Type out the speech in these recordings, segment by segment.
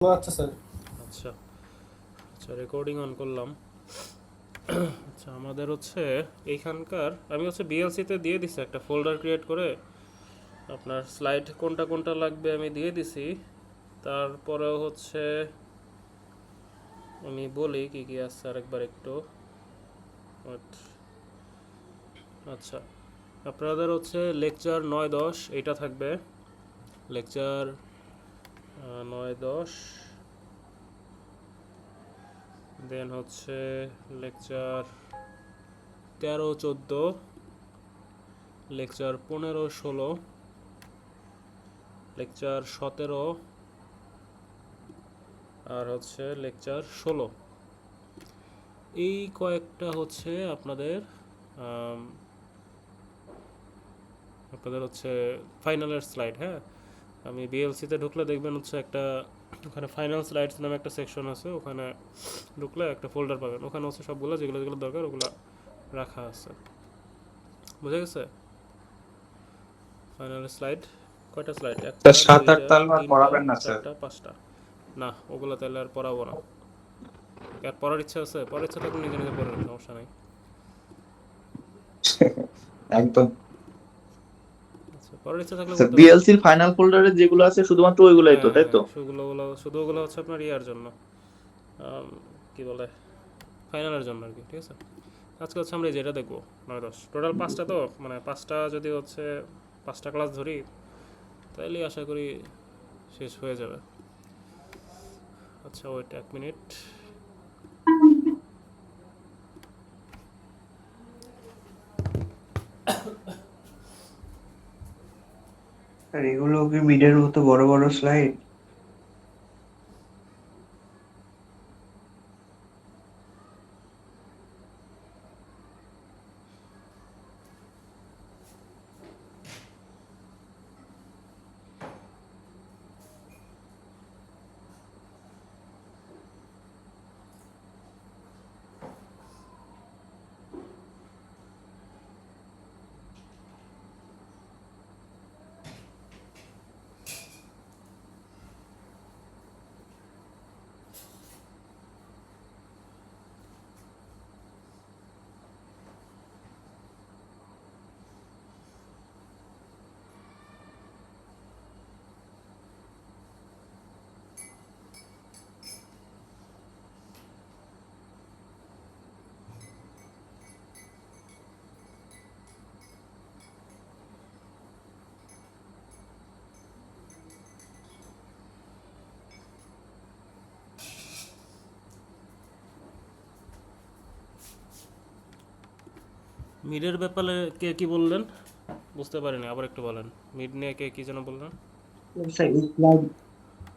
আচ্ছা স্যার। আচ্ছা আচ্ছা, রেকর্ডিং অন করলাম। আচ্ছা, আমাদের হচ্ছে এইখানকার আমি হচ্ছে বিএলসিতে দিয়ে দিছি একটা ফোল্ডার ক্রিয়েট করে। আপনার স্লাইড কোনটা কোনটা লাগবে আমি দিয়ে দিছি। তারপরেও হচ্ছে আমি বলি কি কি আছে আরেকবার একটু। Wait, আচ্ছা, আপনাদের হচ্ছে লেকচার 9-10 এইটা থাকবে। লেকচার 9-10, দেন হচ্ছে লেকচার 13-14, লেকচার 15-16, লেকচার 17, আর হচ্ছে লেকচার 16। এই কয়েকটা হচ্ছে আপনাদের আম, আপনাদের হচ্ছে ফাইনালের স্লাইড। হ্যাঁ, আমি বিএলসিতে ঢুকলে দেখবেন হচ্ছে একটা ওখানে ফাইনাল স্লাইডস নামে একটা সেকশন আছে। ওখানে ঢুকলে একটা ফোল্ডার পাবেন, ওখানে হচ্ছে সবগুলো যেগুলো যেগুলো দরকার ওগুলো রাখা আছে। বুঝা গেছে? ফাইনাল স্লাইড কয়টা স্লাইড? একটা, স্যার সাত আট দুইটা, তাল আর তিনটা, পড়াবেন না স্যার। চারটা, পাঁচটা। না, ওগুলো তাহলে আর পড়াবো না। আর পড়ার ইচ্ছা আছে? পড়ার ইচ্ছা থাকলে নিজে নিজে পড়েন, সমস্যা নেই। একদম। আচ্ছা, পড়ার ইচ্ছা থাকলে স্যার পড়তে পারেন। বিএলসির ফাইনাল ফোল্ডারে যেগুলো আছে শুধুমাত্র ওইগুলাই তো, হ্যাঁ তাই হ্যাঁ, তো? শুধু ওগুলো হচ্ছে আপনার ইয়ার জন্য, কি বলে, ফাইনালের জন্য আর কি। ঠিক আছে, আজকে হচ্ছে আমরা যেটা দেখবো 9-10 টোটাল 5টা, তো মানে 5টা যদি হচ্ছে 5টা ক্লাস ধরি তাইলে আশা করি শেষ হয়ে যাবে। আচ্ছা, ওইটা 1 মিনিট। আর এগুলো কি মিডের মতো বড় বড় স্লাইড? মিডের ব্যাপারে কে কি বললেন বুঝতে পারিনি, আবার একটু বলেন। মিড নিয়ে কে কি যেন বললেন? স্যার,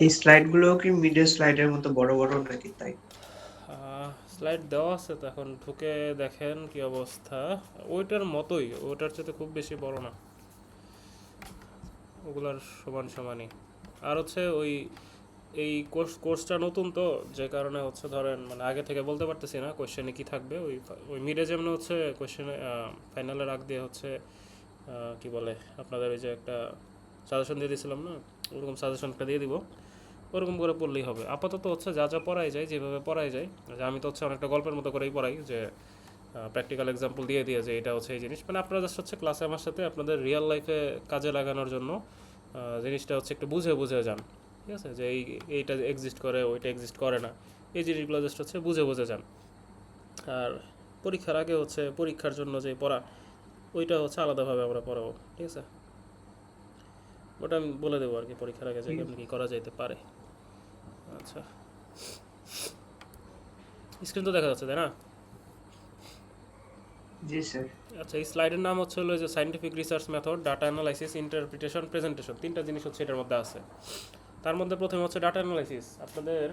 এই স্লাইড গুলো কি মিডের স্লাইডের মতো বড় বড় নাকি তাই? স্লাইড দেওয়া আছে তো, এখন ঢুকে দেখেন কি অবস্থা। ওইটার মতোই, ওইটার চেয়ে খুব বেশি বড় না, ওগুলার সমান সমানই। আর হচ্ছে ওই এই কোর্সটা নতুন তো, যে কারণে হচ্ছে ধরেন মানে আগে থেকে বলতে পারতেছি না কোশ্চেনে কি থাকবে। ওই ওই মিডে যেমন হচ্ছে কোশ্চেনে ফাইনালের আগ দিয়ে হচ্ছে কি বলে আপনাদের ওই যে একটা সাজেশন দিয়ে দিয়েছিলাম না, ওরকম সাজেশনটা দিয়ে দিব। ওরকম করে পড়লেই হবে। আপাতত হচ্ছে যা যা পড়াই যায়, যেভাবে পড়াই যায়, যে আমি তো হচ্ছে অনেকটা গল্পের মতো করেই পড়াই, যে প্র্যাকটিক্যাল এক্সাম্পল দিয়ে দিয়ে যে এটা হচ্ছে এই জিনিস, মানে আপনারা জাস্ট হচ্ছে ক্লাসে আমার সাথে আপনাদের রিয়েল লাইফে কাজে লাগানোর জন্য জিনিসটা হচ্ছে একটু বুঝে বুঝে যান। ঠিক আছে, যে এইটা এক্সিস্ট করে, ওইটা এক্সিস্ট করে না, এই জিনিসগুলো জাস্ট হচ্ছে বুঝে বুঝে যান। আর পরীক্ষার আগে হচ্ছে পরীক্ষার জন্য যে পড়া, ওইটা হচ্ছে আলাদাভাবে আমরা পড়াবো। ঠিক আছে, ওটা আমি বলে দেবো আর কি পরীক্ষার আগে, যে কেমন কী করা যেতে পারে। আচ্ছা, স্ক্রিন তো দেখা যাচ্ছে তাই না? জি স্যার। আচ্ছা, এই স্লাইডের নাম হচ্ছে হলো যে scientific research method, data analysis, interpretation, presentation. তিনটা জিনিস হচ্ছে এটার মধ্যে আছে। তার মধ্যে প্রথমে হচ্ছে ডাটা অ্যানালাইসিস। আপনাদের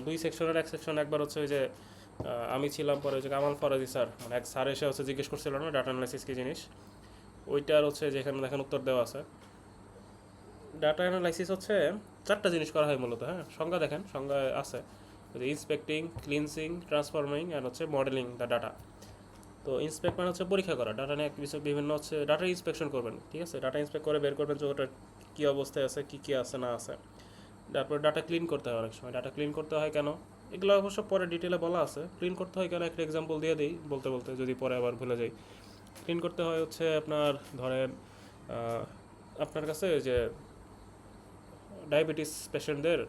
দুই সেকশনের এক সেকশন একবার হচ্ছে ওই যে আমি ছিলাম, পরে ওই যে কামাল ফরাজি স্যার, মানে এক স্যার এসে হচ্ছে জিজ্ঞেস করছিল না ডাটা অ্যানালাইসিস কী জিনিস। ওইটার হচ্ছে যেখানে দেখেন উত্তর দেওয়া আছে। ডাটা অ্যানালাইসিস হচ্ছে 4টা জিনিস করা হয় মূলত। হ্যাঁ, সংজ্ঞা দেখেন, সংজ্ঞা আছে ইন্সপেক্টিং, ক্লিনসিং, ট্রান্সফর্মিং অ্যান্ড হচ্ছে মডেলিং দ্য ডাটা। তো ইন্সপেক্ট মানে হচ্ছে পরীক্ষা করা, ডাটা নিয়ে কিছু বিভিন্ন হচ্ছে ডাটা ইন্সপেকশন করবেন। ঠিক আছে, ডাটা ইন্সপেক্ট করে বের করবেন যে ওটার কী অবস্থায় আছে, কী কী আছে না আছে। তারপর ডাটা ক্লিন করতে হয় অনেক সময়। ডাটা ক্লিন করতে হয় কেন, এগুলো অবশ্য পরে ডিটেলে বলা আছে। ক্লিন করতে হয় কেন একটা এক্সাম্পল দিয়ে দিই বলতে বলতে, যদি পরে আবার ভুলে যাই। ক্লিন করতে হয় হচ্ছে আপনার ধরেন আপনার কাছে যে ডায়াবেটিস পেশেন্টদের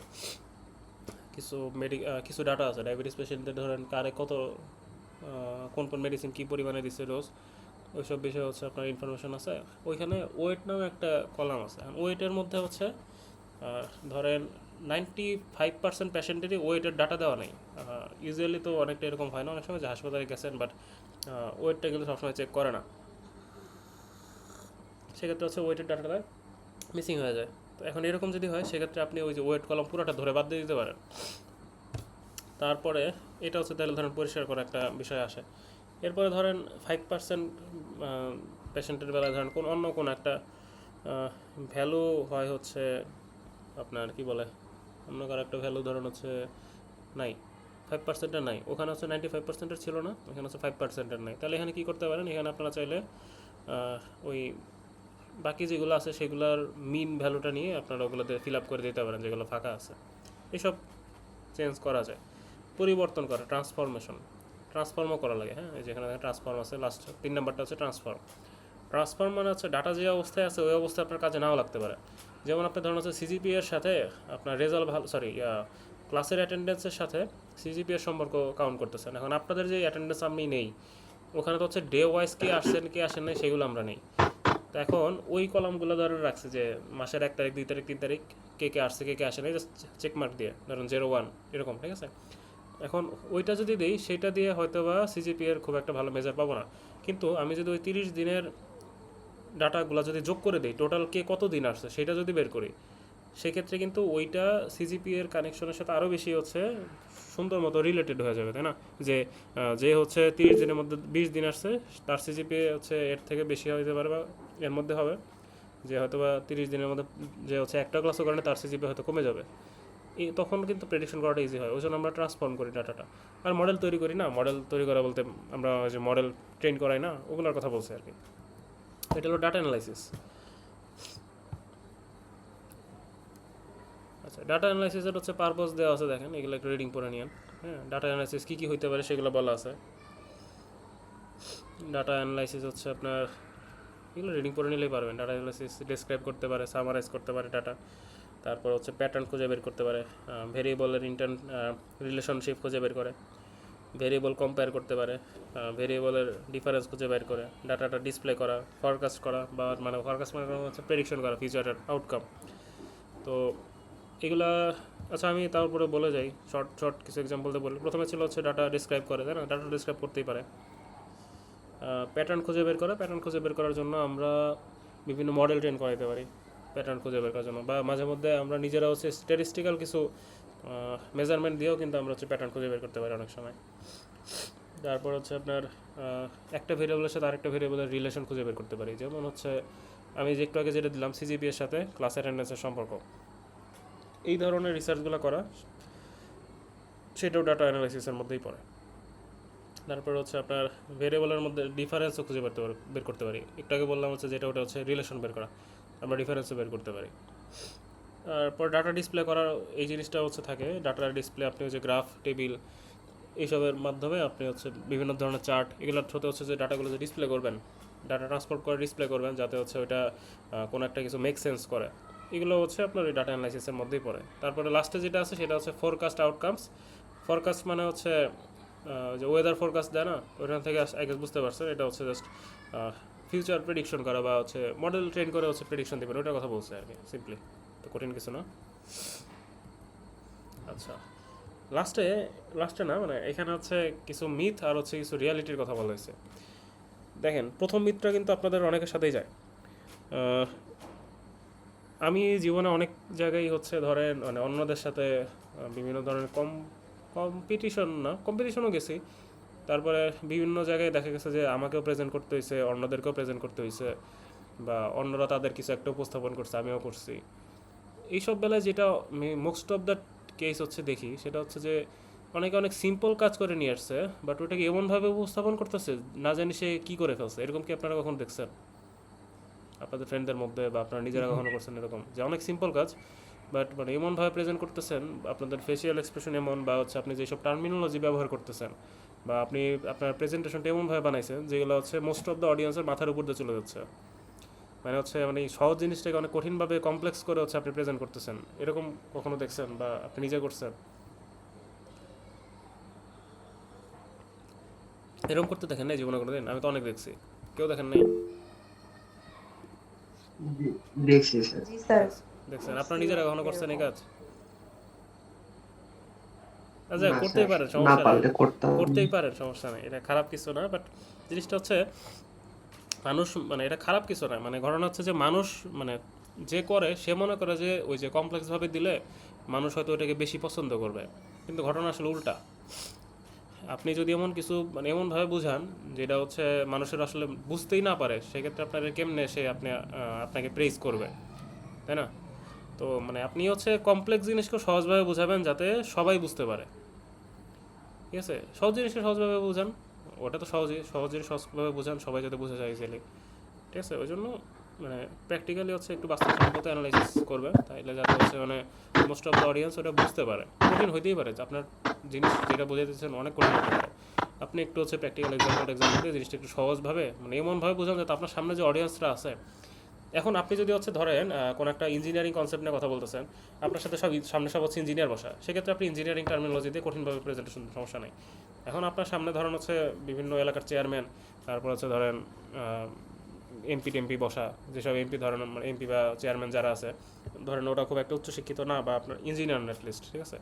কিছু ডাটা আছে। ডায়াবেটিস পেশেন্টদের ধরেন কারে কত কোন কোন মেডিসিন কী পরিমাণে দিচ্ছে ডোজ, ওইসব বিষয়ে হচ্ছে আপনার ইনফরমেশন আছে। ওইখানে ওয়েট নামে একটা কলাম আছে। ওয়েটের মধ্যে হচ্ছে ধরেন 95% পেশেন্টেরই ওয়েটের ডাটা দেওয়া নেই। ইউজুয়ালি তো অনেকটা এরকম হয় না, অনেক সময় যে হাসপাতালে গেছেন বাট ওয়েটটা কিন্তু সবসময় চেক করে না, সেক্ষেত্রে হচ্ছে ওয়েটের ডাটাটা মিসিং হয়ে যায়। তো এখন এরকম যদি হয় সেক্ষেত্রে আপনি ওই যে ওয়েট কলম পুরোটা ধরে বাদ দিয়ে দিতে পারেন। তারপরে এটা হচ্ছে তাহলে ধরেন পরিষ্কার করা একটা বিষয় আসে। এরপরে ধরেন 5% পেশেন্টের বেলায় ধরেন অন্য কোনো একটা ভ্যালু হয় হচ্ছে আপনার কি বলে, অন্য কারো একটা ভ্যালু ধরেন হচ্ছে নাই, 5%-এর নাই, ওখানে হচ্ছে 95%-এর ছিল না, এখানে হচ্ছে 5%-এর নাই। তাহলে এখানে কী করতে পারেন, এখানে আপনারা চাইলে ওই বাকি যেগুলো আছে সেগুলোর মিন ভ্যালুটা নিয়ে আপনারা ওগুলোতে ফিল আপ করে দিতে পারেন যেগুলো ফাঁকা আছে। এসব চেঞ্জ করা যায়, পরিবর্তন করা, ট্রান্সফর্মও করা লাগে। হ্যাঁ, যেখানে ট্রান্সফর্ম আছে, লাস্ট 3 নাম্বারটা হচ্ছে ট্রান্সফর্ম মানে হচ্ছে ডাটা যে অবস্থায় আছে ওই অবস্থায় আপনার কাজে নাও লাগতে পারে। যেমন আপনি ধরুন হচ্ছে সিজিপি এর সাথে আপনার রেজাল্ট ভালো, ক্লাসের অ্যাটেন্ডেন্সের সাথে সিজিপি এর সম্পর্ক কাউন্ট করতেছেন। এখন আপনাদের যে অ্যাটেন্ডেন্স আমি নেই, ওখানে তো হচ্ছে ডে ওয়াইজ কে আসছেন কে আসেন নাই সেগুলো আমরা নেই। তো এখন ওই কলামগুলো ধরে রাখছে যে মাসের 1 তারিখ 2 তারিখ 3 তারিখ কে কে আসছে কে কে আসে নাই, জাস্ট চেকমার্ক দিয়ে ধরুন 0-1 এরকম, ঠিক আছে। এখন ওইটা যদি দিই সেটা দিয়ে হয়তো বা সিজিপি এর খুব একটা ভালো মেজার পাবো না, কিন্তু আমি যদি ওই 30 দিনের ডাটাগুলো যদি যোগ করে দিই, টোটাল কে কত দিন আসছে সেটা যদি বের করি, সেক্ষেত্রে কিন্তু ওইটা সিজিপি এর কানেকশনের সাথে আরও বেশি হচ্ছে সুন্দর মতো রিলেটেড হয়ে যাবে, তাই না? যে হচ্ছে 30 দিনের মধ্যে 20 দিন আসছে তার সিজিপি হচ্ছে এর থেকে বেশি হতে পারে বা এর মধ্যে হবে। যে হয়তো বা 30 দিনের মধ্যে যে হচ্ছে একটা ক্লাসও কারণে তার সিজিপি হয়তো কমে যাবে। তখন কিন্তু প্রেডিকশন করাটা ইজি হয়। ওই জন্য আমরা ট্রান্সফর্ম করি ডাটাটা, আর মডেল তৈরি করি না। মডেল তৈরি করা বলতে আমরা যে মডেল ট্রেন করাই না, ওগুলোর কথা বলছি আর কি। এটা হলো ডাটা অ্যানালাইসিস। আচ্ছা, ডাটা অ্যানালাইসিসের হচ্ছে পারপোজ দেওয়া আছে, দেখেন এগুলো একটু রিডিং পড়ে নিন। হ্যাঁ, ডাটা অ্যানালাইসিস কী কী হইতে পারে সেগুলো বলা আছে। ডাটা অ্যানালাইসিস হচ্ছে আপনার এগুলো রিডিং পড়ে নিলেই পারবেন। ডাটা অ্যানালাইসিস ডেসক্রাইব করতে পারে, সামারাইজ করতে পারে ডাটা, তারপর হচ্ছে প্যাটার্ন খুঁজে বের করতে পারে, ভেরিয়েবলের রিলেশনশিপ খুঁজে বের করে, ভেরিয়েবল কম্পেয়ার করতে পারে, ভেরিয়েবলের ডিফারেন্স খুঁজে বের করে, ডাটাটা ডিসপ্লে করা, ফরকাস্ট করা, বা মানে ফরকাস্ট মানে হচ্ছে প্রেডিকশন করা ফিউচারের আউটকাম। তো এগুলা, আচ্ছা আমি তারপরে বলে যাই, শর্ট কিছু এক্সাম্পল দিয়ে বলি। প্রথমে ছিল হচ্ছে ডাটা ডিসক্রাইব করে, তাই না? ডাটা ডিসক্রাইব করতেই পারে। প্যাটার্ন খুঁজে বের করা, প্যাটার্ন খুঁজে বের করার জন্য আমরা বিভিন্ন মডেল ট্রেন করাইতে পারি প্যাটার্ন খুঁজে বের করার জন্য, বা মাঝে মধ্যে আমরা নিজেরা হচ্ছে স্ট্যাটিস্টিক্যাল কিছু মেজারমেন্ট দিয়েও কিন্তু আমরা হচ্ছে প্যাটার্ন খুঁজে বের করতে পারি অনেক সময়। তারপর হচ্ছে আপনার একটা ভেরিয়েবলের সাথে আরেকটা ভেরিয়েবলের রিলেশন খুঁজে বের করতে পারি। যেমন হচ্ছে আমি যে একটু আগে যেটা দিলাম সিজিপি এর সাথে ক্লাস অ্যাটেন্ডেন্সের সম্পর্ক, এই ধরনের রিসার্চগুলো করা, সেটাও ডাটা অ্যানালাইসিসের মধ্যেই পড়ে। তারপর হচ্ছে আপনার ভেরিয়েবলের মধ্যে ডিফারেন্সও খুঁজে বের করতে পারি। একটু আগে বললাম হচ্ছে যেটা ওটা হচ্ছে রিলেশন বের করা, আমরা ডিফারেন্সও বের করতে পারি। তারপর ডাটা ডিসপ্লে করার এই জিনিসটা হচ্ছে থাকে, ডাটা ডিসপ্লে আপনি হচ্ছে গ্রাফ, টেবিল এইসবের মাধ্যমে আপনি হচ্ছে বিভিন্ন ধরনের চার্ট, এগুলোর থ্রুতে হচ্ছে যে ডাটাগুলো যে ডিসপ্লে করবেন, ডাটা ট্রান্সপোর্ট করে ডিসপ্লে করবেন যাতে হচ্ছে ওইটা কোনো একটা কিছু মেক সেন্স করে, এগুলো হচ্ছে আপনার ওই ডাটা অ্যানালাইসিসের মধ্যেই পড়ে। তারপরে লাস্টে যেটা আছে সেটা হচ্ছে ফোরকাস্ট আউটকামস। ফোরকাস্ট মানে হচ্ছে যে ওয়েদার ফোরকাস্ট দেয় না, ওইখান থেকে আই গেস বুঝতে পারছেন, এটা হচ্ছে জাস্ট ফিউচার প্রেডিকশন করা বা হচ্ছে মডেল ট্রেন করে হচ্ছে প্রেডিকশন দেবেন, ওটার কথা বলছে আর কি সিম্পলি, তো কঠিন কিছু না। আচ্ছা, লাস্টে না মানে এখানে হচ্ছে কিছু মিথ আর হচ্ছে কিছু রিয়ালিটির কথা বলা হয়েছে। দেখেন, প্রথম মিথটা কিন্তু আপনাদের অনেকের সাথেই যায়। আমি জীবনে অনেক জায়গায় হচ্ছে ধরেন মানে অন্যদের সাথে বিভিন্ন ধরনের কম্পিটিশনও গেছি। তারপরে বিভিন্ন জায়গায় দেখা গেছে যে আমাকেও প্রেজেন্ট করতে হয়েছে, অন্যদেরকেও প্রেজেন্ট করতে হয়েছে, বা অন্যরা তাদের কিছু একটা উপস্থাপন করছে, আমিও করছি। এইসব বেলায় যেটা মোস্ট অফ দ্য কেস হচ্ছে দেখি, সেটা হচ্ছে যে অনেকে অনেক সিম্পল কাজ করে নিয়ে আসছে, বাট ওটাকে এমনভাবে উপস্থাপন করতেছে না জানি সে কী করে ফেলছে। এরকম কি আপনারা কখন দেখছেন আপনাদের ফ্রেন্ডদের মধ্যে, বা আপনারা নিজেরা কখনো করছেন এরকম যে অনেক সিম্পল কাজ বাট মানে এমনভাবে প্রেজেন্ট করতেছেন, আপনাদের ফেসিয়াল এক্সপ্রেশন এমন, বা হচ্ছে আপনি যেসব টার্মিনোলজি ব্যবহার করতেছেন, বা আপনি আপনার প্রেজেন্টেশনটা এমনভাবে বানাইছেন যেগুলো হচ্ছে মোস্ট অফ দ্য অডিয়েন্সের মাথার উপর দিয়ে চলে যাচ্ছে। মানে হচ্ছে মানে এই সহজ জিনিসটাকে অনেক কঠিনভাবে কমপ্লেক্স করে হচ্ছে আপনি প্রেজেন্ট করতেছেন। এরকম কখনো দেখছেন বা আপনি নিজে করছেন? এরকম করতে দেখেন নাই জীবনে কোনোদিন? আমি তো অনেক দেখছি। কেউ দেখেন নাই? দেখছি স্যার। জি স্যার, দেখছেন? আপনারা করছি নিজেরা কখনো করছেন এই এরকম। কাজ? আচ্ছা, না করতেই স্যার, পারেন, না সমস্যা নেই। পারলে করতাম। করতেই পারেন, সমস্যা নেই, এটা খারাপ কিছু না। বাট জিনিসটা হচ্ছে মানুষ মানে এটা খারাপ কিছু না, মানে ঘটনা হচ্ছে যে মানুষ মানে যে করে সে মনে করে যে ওই যে কমপ্লেক্সভাবে দিলে মানুষ হয়তো ওটাকে বেশি পছন্দ করবে, কিন্তু ঘটনা আসলে উল্টা। আপনি যদি এমন কিছু মানে এমনভাবে বুঝান যেটা হচ্ছে মানুষের আসলে বুঝতেই না পারে, সেক্ষেত্রে আপনার কেমনে সে আপনাকে প্রেজ করবে, তাই না? তো মানে আপনি হচ্ছে কমপ্লেক্স জিনিসকে সহজভাবে বোঝাবেন যাতে সবাই বুঝতে পারে, ঠিক আছে? সহজ জিনিসকে সহজভাবে বোঝান, ওটা তো সহজই, সহজ জিনিস সহজভাবে বোঝান, সবাই যাতে বুঝে যায় ইজিলি, ঠিক আছে? ওই জন্য মানে প্র্যাকটিক্যালি হচ্ছে একটু বাস্তবসম্মত অ্যানালাইসিস করবেন, তাইলে যাতে হচ্ছে মানে মোস্ট অফ দ্য অডিয়েন্স ওটা বুঝতে পারে। কঠিন হইতেই পারে যে আপনার জিনিস যেটা বোঝাতে দিচ্ছেন অনেক কঠিন হতে পারে, আপনি একটু হচ্ছে প্র্যাকটিক্যাল এক্সাম্পল দিয়ে জিনিসটা একটু সহজভাবে মানে এমনভাবে বোঝান যাতে আপনার সামনে যে অডিয়েন্সরা আছে, এখন আপনি যদি হচ্ছে ধরেন কোনো একটা ইঞ্জিনিয়ারিং কনসেপ্ট নিয়ে কথা বলতেছেন, আপনার সাথে সামনে সব হচ্ছে ইঞ্জিনিয়ার বসা, সেক্ষেত্রে আপনি ইঞ্জিনিয়ারিং টার্মিনোলজি দিয়ে কঠিনভাবে প্রেজেন্টেশন, সমস্যা নেই। এখন আপনার সামনে ধরেন হচ্ছে বিভিন্ন এলাকার চেয়ারম্যান, তারপর হচ্ছে ধরেন এমপি টেমপি বসা, যেসব এমপি ধরেন এমপি বা চেয়ারম্যান যারা আছে, ধরেন ওটা খুব একটা উচ্চশিক্ষিত না, বা আপনার ইঞ্জিনিয়ার না অ্যাটলিস্ট, ঠিক আছে?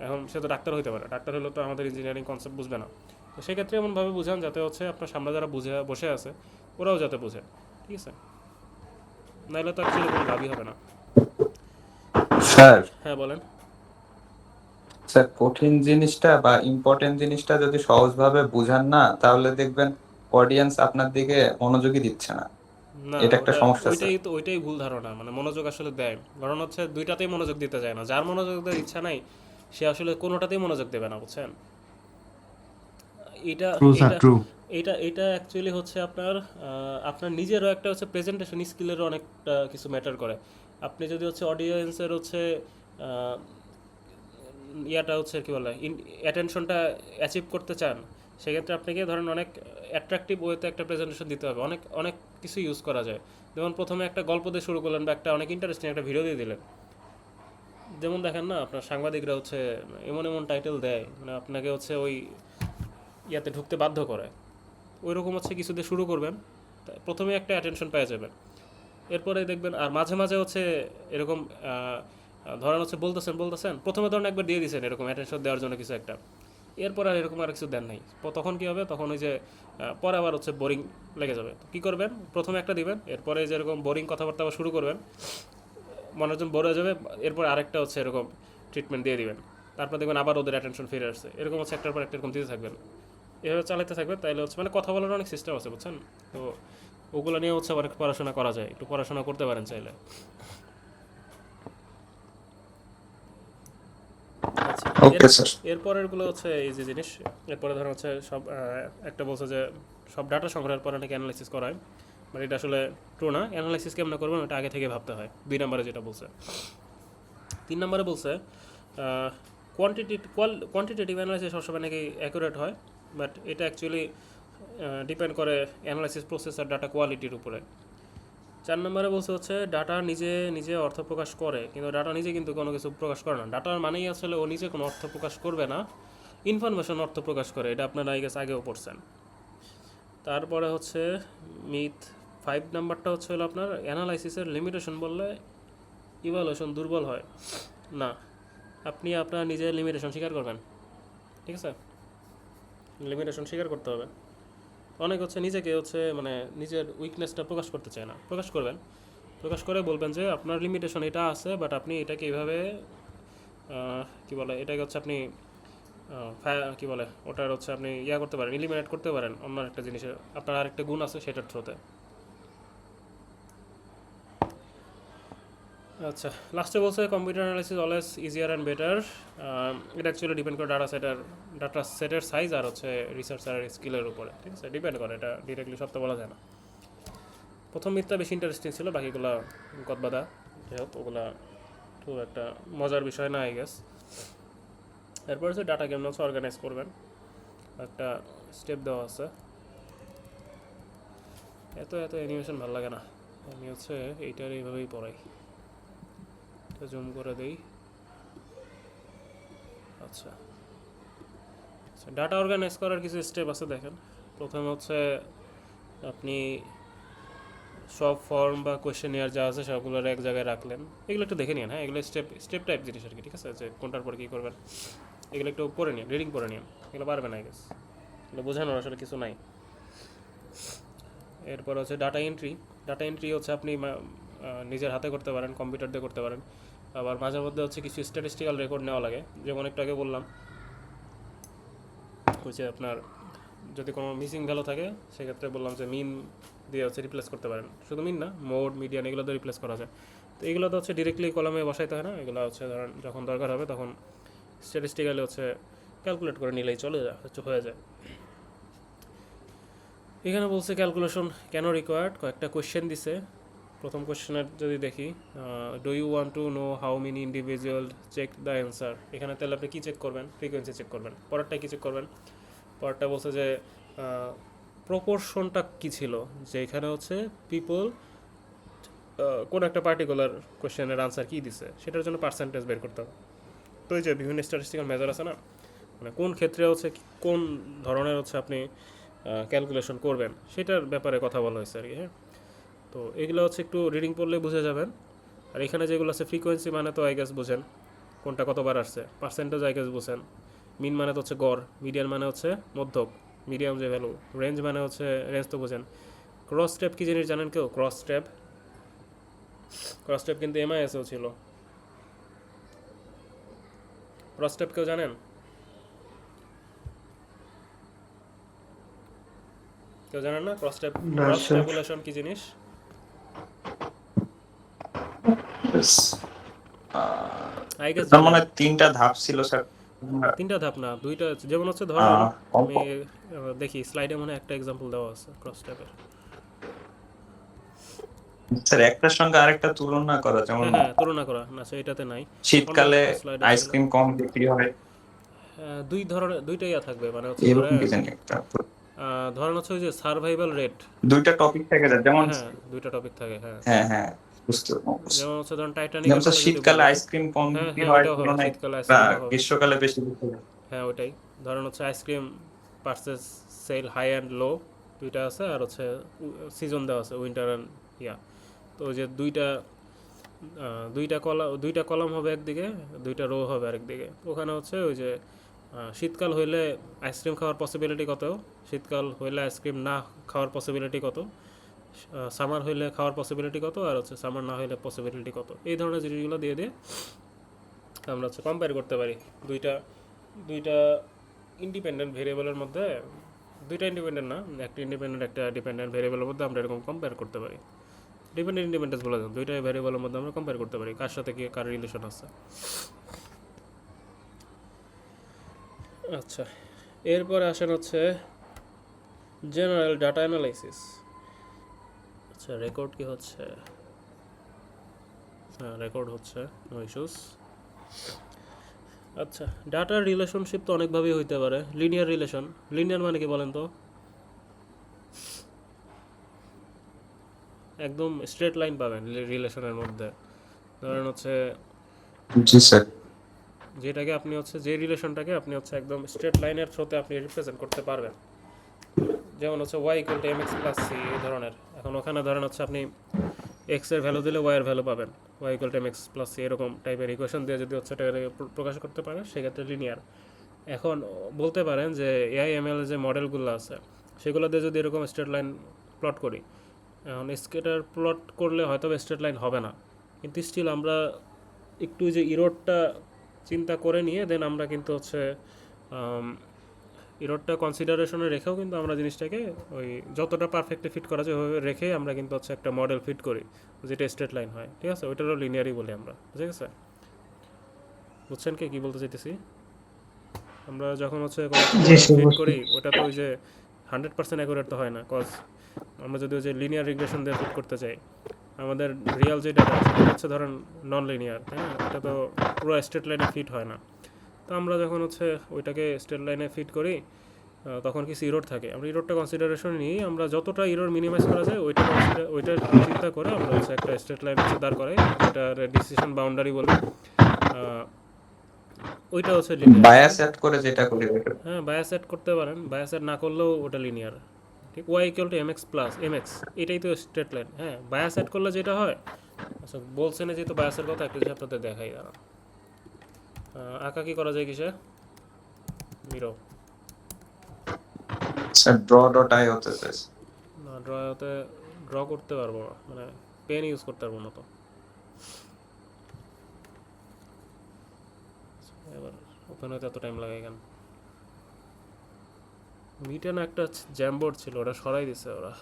এখন সে তো ডাক্তার হইতে পারে, ডাক্তার হলেও তো আমাদের ইঞ্জিনিয়ারিং কনসেপ্ট বুঝবে না। তো সেক্ষেত্রে এমনভাবে বুঝান যাতে হচ্ছে আপনার সামনে যারা বসে আছে ওরাও যাতে বোঝে, ঠিক আছে? নাহলে তো অ্যাকচুয়ালি কোনো লাভই হবে না। স্যার হ্যাঁ বলেন। স্যার কঠিন জিনিসটা বা ইম্পর্টেন্ট জিনিসটা যদি সহজভাবে বুঝান না, তাহলে দেখবেন অডিয়েন্স আপনার দিকে মনোযোগী দিচ্ছে না। না, এটা একটা ওটা সমস্যা স্যার। ওইটাই ভুল ধারণা, মানে মনোযোগ আসলে দেয়, কারণ হচ্ছে দুইটাতেই মনোযোগ দিতে যায় না। যার মনোযোগ দেওয়ার ইচ্ছা নাই সে আসলে কোনোটাতেই মনোযোগ দেবে না, বুঝছেন? এটা ট্রু স্যার, এটা ট্রু। এটা অ্যাকচুয়ালি হচ্ছে আপনার নিজেরও একটা হচ্ছে প্রেজেন্টেশন স্কিলেরও অনেকটা কিছু ম্যাটার করে। আপনি যদি হচ্ছে অডিয়েন্সের হচ্ছে আহ, ইয়াটা হচ্ছে কি বলে অ্যাটেনশনটা অ্যাচিভ করতে চান, সেক্ষেত্রে আপনাকে ধরেন অনেক অ্যাট্রাকটিভ ওয়েতে একটা প্রেজেন্টেশন দিতে হবে। অনেক অনেক কিছু ইউজ করা যায়, যেমন প্রথমে একটা গল্প দিয়ে শুরু করলেন, বা একটা অনেক ইন্টারেস্টিং একটা ভিডিও দিয়ে দিলেন। যেমন দেখেন না, আপনার সাংবাদিকরা হচ্ছে এমন এমন টাইটেল দেয়, মানে আপনাকে হচ্ছে ওই ইয়াতে ঢুকতে বাধ্য করে। ওই রকম হচ্ছে কিছু দিয়ে শুরু করবেন, প্রথমে একটা অ্যাটেনশন পেয়ে যাবেন। এরপরে দেখবেন আর মাঝে মাঝে হচ্ছে এরকম ধরেন হচ্ছে বলতেছেন বলতেছেন, প্রথমে ধরেন একবার দিয়ে দিয়েছেন এরকম অ্যাটেনশন দেওয়ার জন্য কিছু একটা, এরপর আর এরকম আর কিছু দেন নাই, তখন কী হবে? তখন ওই যে পরে আবার হচ্ছে বোরিং লেগে যাবে। তো কী করবেন? প্রথমে একটা দিবেন, এরপরে যেরকম বোরিং কথাবার্তা আবার শুরু করবেন, মানুষজন বোর হয়ে যাবে, এরপর আরেকটা হচ্ছে এরকম ট্রিটমেন্ট দিয়ে দিবেন, তারপর দেখবেন আবার ওদের অ্যাটেনশন ফিরে আসছে, এরকম হচ্ছে একটার পর একটা এরকম দিতে থাকবেন, এভাবে চালাতে থাকবেন। তাইলে হচ্ছে মানে কথা বলার অনেক সিস্টেম আছে, বুঝছেন? তো ওগুলো নিয়ে হচ্ছে অনেক পড়াশোনা করা যায়, একটু পড়াশোনা করতে পারেন চাইলে। আচ্ছা, ওকে স্যার। এরপরেরগুলো হচ্ছে এই যে জিনিস, এরপরে ধরুন হচ্ছে সব একটা বলছে যে সব ডাটা সংগ্রহের পরে নাকি অ্যানালাইসিস করা হয়, মানে এটা আসলে ট্রু না। অ্যানালাইসিস কেমন করবেন ওটা আগে থেকে ভাবতে হয়, 2 নম্বরে যেটা বলছে। 3 নম্বরে বলছে কোয়ান্টিটেটিভ অ্যানালাইসিস সবসময় নাকি অ্যাকুরেট হয়, বাট এটা অ্যাকচুয়ালি ডিপেন্ড করে অ্যানালাইসিস প্রসেস আর ডাটা কোয়ালিটির উপরে। 4 নম্বরে বলছে হচ্ছে ডাটা নিজে নিজে অর্থ প্রকাশ করে, কিন্তু ডাটা নিজে কিন্তু কোনো কিছু প্রকাশ করে না। ডাটার মানেই আসলে ও নিজে কোনো অর্থ প্রকাশ করবে না, ইনফরমেশন অর্থ প্রকাশ করে, এটা আপনারা আগেও পড়ছেন। তারপরে হচ্ছে মিথ 5 নম্বরটা হচ্ছে হলো আপনার অ্যানালাইসিসের লিমিটেশন বললে ইভালুয়েশন দুর্বল হয় না। আপনি আপনার নিজের লিমিটেশন স্বীকার করবেন, ঠিক আছে? লিমিটেশন স্বীকার করতে হবে। অনেক হচ্ছে নিজেকে হচ্ছে মানে নিজের উইকনেসটা প্রকাশ করতে চায় না, প্রকাশ করবেন, প্রকাশ করে বলবেন যে আপনার লিমিটেশন এটা আছে, বাট আপনি এটাকে এইভাবে কী বলে এটাকে হচ্ছে আপনি কী বলে ওটার হচ্ছে আপনি করতে পারেন, এলিমিনেট করতে পারেন অন্য একটা জিনিসের, আপনার আরেকটা গুণ আছে সেটার থ্রুতে। আচ্ছা, লাস্টে বলছে computer analysis always easier and better. এটা অ্যাকচুয়ালি ডিপেন্ড করে ডাটা সেটের সাইজ আর হচ্ছে রিসার্চারের স্কিলের উপরে, ঠিক আছে? ডিপেন্ড করে, এটা ডিরেক্টলি সব তো বলা যায় না। প্রথম মিথটা বেশি ইন্টারেস্টিং ছিল, বাকিগুলো গদবাদা, যাই হোক ওগুলা খুব একটা মজার বিষয় না আই গেস। এরপর হচ্ছে ডাটা কেমন হচ্ছে অর্গানাইজ করবেন, একটা স্টেপ দেওয়া আছে। এত এত অ্যানিমেশন ভালো লাগে না, আমি হচ্ছে এইটার এইভাবেই পড়াই। এটা জুম করে দেই। আচ্ছা, ডাটা অর্গানাইজ করার কিছু স্টেপ আছে দেখেন। প্রথমে হচ্ছে আপনি সব ফর্ম বা কোয়েশ্চেনিয়ার যা আছে সবগুলোর এক জায়গায় রাখলেন। এগুলো একটু দেখে নিন, হ্যাঁ, এগুলো স্টেপ স্টেপ টাইপ জিনিস আর কি, ঠিক আছে, যে কোনটার পর কী করবেন এগুলো একটু পড়ে নিন, রিডিং করে নিন, এগুলো পারবেন আই গেস, এগুলো বোঝানোর আসলে কিছু নাই। এরপর হচ্ছে ডাটা এন্ট্রি। ডাটা এন্ট্রি হচ্ছে আপনি নিজের হাতে করতে পারেন, কম্পিউটার দিয়ে করতে পারেন, আবার মাঝে মধ্যে হচ্ছে কিছু স্ট্যাটিস্টিক্যাল রেকর্ড নেওয়া লাগে। যেমন একটু আগে বললাম হচ্ছে আপনার যদি কোনো মিসিং ভ্যালু থাকে সেক্ষেত্রে বললাম যে মিন দিয়ে হচ্ছে রিপ্লেস করতে পারেন। শুধু মিন না, মোড, মিডিয়ান এগুলো দিয়ে রিপ্লেস করা যায়। তো এগুলো তো হচ্ছে ডিরেক্টলি কলামে বসাইতে হয় না, এগুলো হচ্ছে ধরেন যখন দরকার হবে তখন স্ট্যাটিস্টিক্যালি হচ্ছে ক্যালকুলেট করে নিলেই চলে যায়, হচ্ছে হয়ে যায়। এখানে বলছে ক্যালকুলেশন কেন রিকোয়ার্ড, কয়েকটা কোয়েশ্চেন দিছে। প্রথম কোয়েশ্চেনের যদি দেখি, do you want to know how many individual check the answer. এখানে তাহলে আপনি কী চেক করবেন, ফ্রিকোয়েন্সি চেক করবেন। পরেরটায় কী চেক করবেন, পরেরটা বলছে যে প্রপোর্শনটা কী ছিল, যে এখানে হচ্ছে পিপল কোন একটা পার্টিকুলার কোয়েশ্চেনের আনসার কী দিছে সেটার জন্য পার্সেন্টেজ বের করতে হবে। তো এই যে বিভিন্ন স্ট্যাটিস্টিক্যাল মেজার আছে না, মানে কোন ক্ষেত্রে হচ্ছে কোন ধরনের হচ্ছে আপনি ক্যালকুলেশন করবেন সেটার ব্যাপারে কথা বলা হয়েছে আর কি, হ্যাঁ। তো এগুলো হচ্ছে একটু রিডিং পড়লে বুঝে যাবেন। আর এখানে যেগুলো আছে ফ্রিকোয়েন্সি মানে তো আই গেস বুঝেন কোনটা কতবার আসছে, পার্সেন্টেজ আই গেস বুঝেন, মিন মানে তো হচ্ছে গড়, মিডিয়ান মানে হচ্ছে মধ্যক, মিডিয়াম যে ভ্যালু, রেঞ্জ মানে হচ্ছে রেঞ্জ তো বুঝেন। ক্রস স্টেপ কী জিনিস জানেন কেউ? ক্রস স্টেপ, ক্রস স্টেপ কিন্তু এমআইএসও ছিল। ক্রস স্টেপ কেউ জানেন? কেউ জানেন না ক্রস স্টেপ? না ক্রস স্যার। ট্যাবুলেশন কি জিনিস? আই গেস তার জানেন। মানে 3টা ধাপ ছিল স্যার। তিনটা ধাপ না, দুইটা আছে। যেমন হচ্ছে ধরেন আমি কম- দেখি স্লাইডে মনে হয় একটা এক্সাম্পল দেওয়া আছে ক্রস ট্যাবের। স্যার একটার সঙ্গে আরেকটা তুলনা করা, যেমন হ্যাঁ হ্যাঁ, তুলনা করা না, এটাতে নাই। শীতকালে স্লাইড আইসক্রিম কম বিক্রি হয়, দুই ধরনের, দুইটাই থাকবে, মানে হচ্ছে এরকম ধরেন কি জানি একটা। ধরেন হচ্ছে ওই যে সার্ভাইভাল রেট। দুইটা টপিক থাকে যায়, যেমন হ্যাঁ হ্যাঁ, দুইটা টপিক থাকে, হ্যাঁ। হ্যাঁ হ্যাঁ বুঝতে পারছি। যেমন হচ্ছে ধরেন টাইটানিকের যেমন স্যার কথা যদি শীতকালে বলি। আইসক্রিম কম হ্যাঁ বিক্রি হ্যাঁ, হয় ওইটাও হবে, তুলনায় শীতকালে আইসক্রিমটাও হবে। গ্রীষ্মকালে বেশি বিক্রি হয়। হ্যাঁ ওইটাই, ধরেন হচ্ছে ice cream purchase sale high and low দুইটা আছে, আর হচ্ছে সিজন দেওয়া আছে উইন্টার অ্যান্ড ইয়া। তো ওই যে দুইটা কলাম হবে একদিকে, দুইটা রো হবে আরেকদিকে। ওখানে হচ্ছে ওই যে শীতকাল হইলে আইসক্রিম খাওয়ার পসিবিলিটি কত, শীতকাল হইলে আইসক্রিম না খাওয়ার পসিবিলিটি কত, সামার হইলে খাওয়ার পসিবিলিটি কত, আর হচ্ছে সামার না হইলে পসিবিলিটি কত, এই ধরনের জিনিসগুলো দিয়ে দিয়ে আমরা হচ্ছে কম্পেয়ার করতে পারি দুইটা দুইটা ইন্ডিপেন্ডেন্ট ভেরিয়েবলের মধ্যে। দুইটা ইন্ডিপেন্ডেন্ট না, একটা ইন্ডিপেন্ডেন্ট একটা ডিপেন্ডেন্ট ভেরিয়েবলের মধ্যে আমরা এরকম কম্পেয়ার করতে পারি। ডিপেন্ডেন্ট ইন্ডিপেন্ডেন্স বলে যান, দুইটা ভেরিয়েবলের মধ্যে আমরা কম্পেয়ার করতে পারি কার সাথে কি কার রিলেশন আছে। আচ্ছা, এরপরে আসেন হচ্ছে জেনারেল ডাটা অ্যানালাইসিস। আচ্ছা, রেকর্ড কি হচ্ছে? হ্যাঁ, রেকর্ড হচ্ছে, নো ইস্যুস। আচ্ছা, ডাটার রিলেশনশিপ তো অনেকভাবেই হইতে পারে। লিনিয়ার রিলেশন, লিনিয়ার মানে কি বলেন তো? একদম স্ট্রেট লাইন পাবেন রিলেশনের মধ্যে। ধরেন হচ্ছে জি স্যার। যেটাকে আপনি হচ্ছে যে রিলেশনটাকে আপনি হচ্ছে একদম স্ট্রেট লাইনের থ্রুতে আপনি রিপ্রেজেন্ট করতে পারবেন। যেমন হচ্ছে Y equal to M X plus C, এই ধরনের। এখন ওখানে ধরেন হচ্ছে আপনি এক্স এর ভ্যালু দিলে ওয়াই এর ভ্যালু পাবেন, Y equal to M X plus C, এরকম টাইপের ইকুয়েশন দিয়ে যদি হচ্ছে এটাকে প্রকাশ করতে পারেন সেক্ষেত্রে লিনিয়ার। এখন বলতে পারেন যে এআই এমএল যে মডেলগুলো আছে সেগুলো দিয়ে যদি এরকম স্ট্রেট লাইন প্লট করি, এখন স্কেটার প্লট করলে হয়তো স্ট্রেট লাইন হবে না, কিন্তু স্টিল আমরা একটু যে ইরোডটা চিন্তা করে নিয়ে দেন আমরা কিন্তু হচ্ছে ইরোডটা কনসিডারেশনে রেখেও কিন্তু আমরা জিনিসটাকে ওই যতটা পারফেক্টলি ফিট করা যায় ওইভাবে রেখে আমরা কিন্তু হচ্ছে একটা মডেল ফিট করি যেটা স্ট্রেট লাইন হয়, ঠিক আছে? ওইটারও লিনিয়ারই বলি আমরা, বুঝে গেছে? বুঝছেন কি কী বলতে চাইতেছি? আমরা যখন হচ্ছে জি স্যার, ফিট বুঝতে করি পারছি। ওটা তো ওই যে 100% অ্যাকুরেট তো হয় না, কজ আমরা যদি ওই যে লিনিয়ার রিগ্রেশন দিয়ে ফিট করতে চাই আমাদের রিয়াল যেটা আছে সেটা হচ্ছে ধরেন নন লিনিয়ার, তাই না? এটা তো পুরো স্ট্রেট লাইনে ফিট হয় না। তো আমরা যখন হচ্ছে ওইটাকে স্ট্রেট লাইনে ফিট করি তখন কিছু ইরোড থাকে, আমরা ইরোডটা কনসিডারেশন নিই, আমরা যতটা ইরোড মিনিমাইজ করা যায় ওইটা চিন্তা করে আমরা হচ্ছে একটা স্ট্রেট লাইন হচ্ছে দাঁড় করাই, যেটার ডিসিশন বাউন্ডারি বলে। ওইটা হচ্ছে লিনিয়ার। বায়াস অ্যাড করে যেটা করি ওটা। হ্যাঁ, বায়াস সেট করতে পারেন, বায়াস সেট না করলেও ওটা লিনিয়ার। ঠিক, Y equal to M X plus M X, এটাই তো স্ট্রেট লাইন। হ্যাঁ, বায়াস সেট করলে যেটা হয়, আচ্ছা বলছেন না যেহেতু বায়াসের কথা, একটা জিনিস আপনাদের দেখাই দাঁড়া। আঁকা কি করা যায় কিসে? Mirror sir draw dot I হতে চাইছে। না, ড্রতে ড্র করতে পারবো না, মানে পেন ইউজ করতে পারবো না তো। এবার ওপেন হতে এত টাইম লাগে কেন? মিটে না একটা জ্যামবোর্ড ছিল, ওটা সরাই দিছে ওরা।